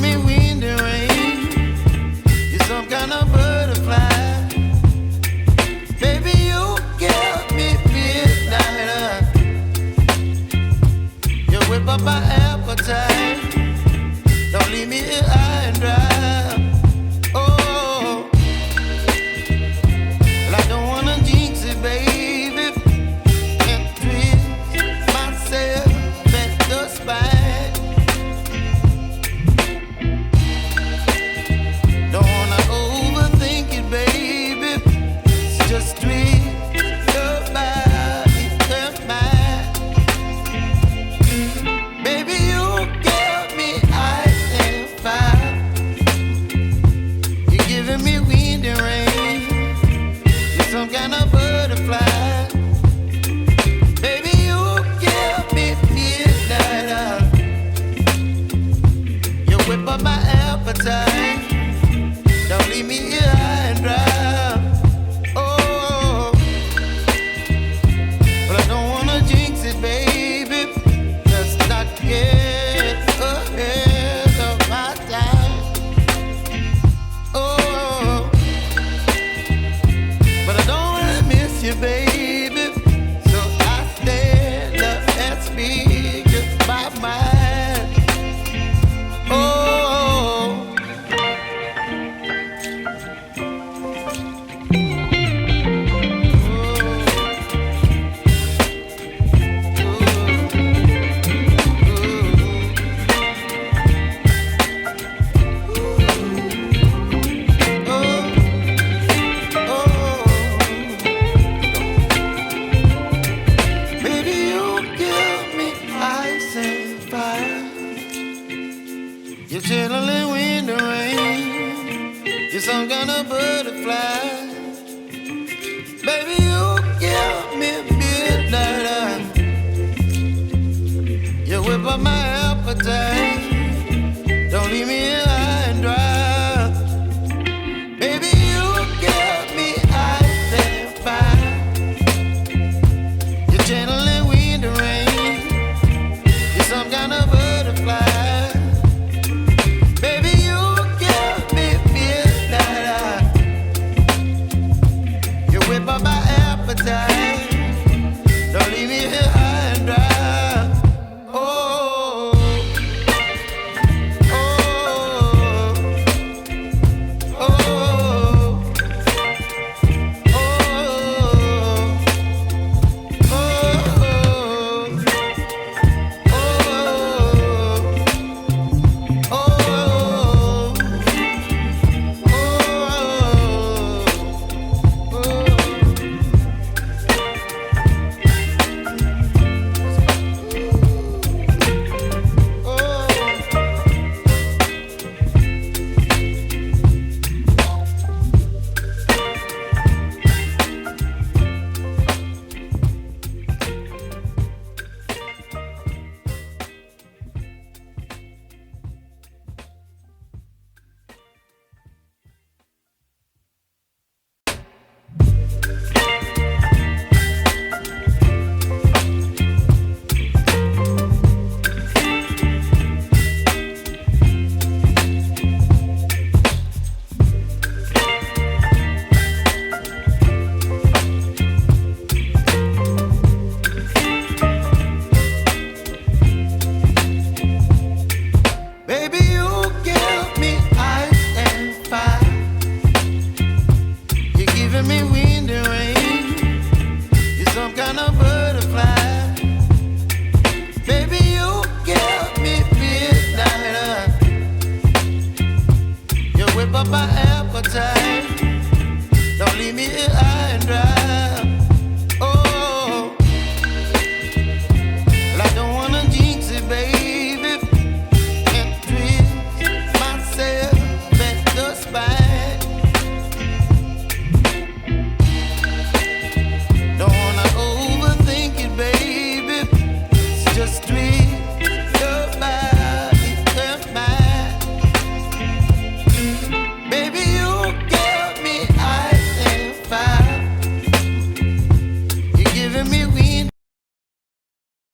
me wind and rain. You're some kind of butterfly. Baby, you give me midnight. You whip up my appetite. Don't leave me here high and dry. Oh, well, I don't wanna jinx it, baby. Can't twist myself at the spine. Don't wanna overthink it, baby. It's just twist your body and mine. Baby, you give me ice and fire. You're giving me wind and rain. You're some kind of butterfly. Baby, you give me midnight. You whip up my appetite. Don't leave me here high and dry. Oh, but I don't wanna jinx it, baby. Let's not get ahead of my time. Oh, but I don't wanna miss you, baby. So I stand up and speak just my mind. Oh. Baby, you give me ice and fire. You're chilling wind and rain. You're some kind of butterfly. Baby, you give me midnight. You whip up my appetite. Don't leave me here high and dry. Baby, you give me ice and fire. You're channeling wind and rain. You're some kind of butterfly. Baby, you give me midnight. You whip up my appetite. Don't leave me here high and dry. Oh, oh, oh, oh, baby, you give me ice and fire. You're giving me wind and rain. You're some kind of butterfly. Baby, you give me midnight. You whip up my appetite. Don't leave me here.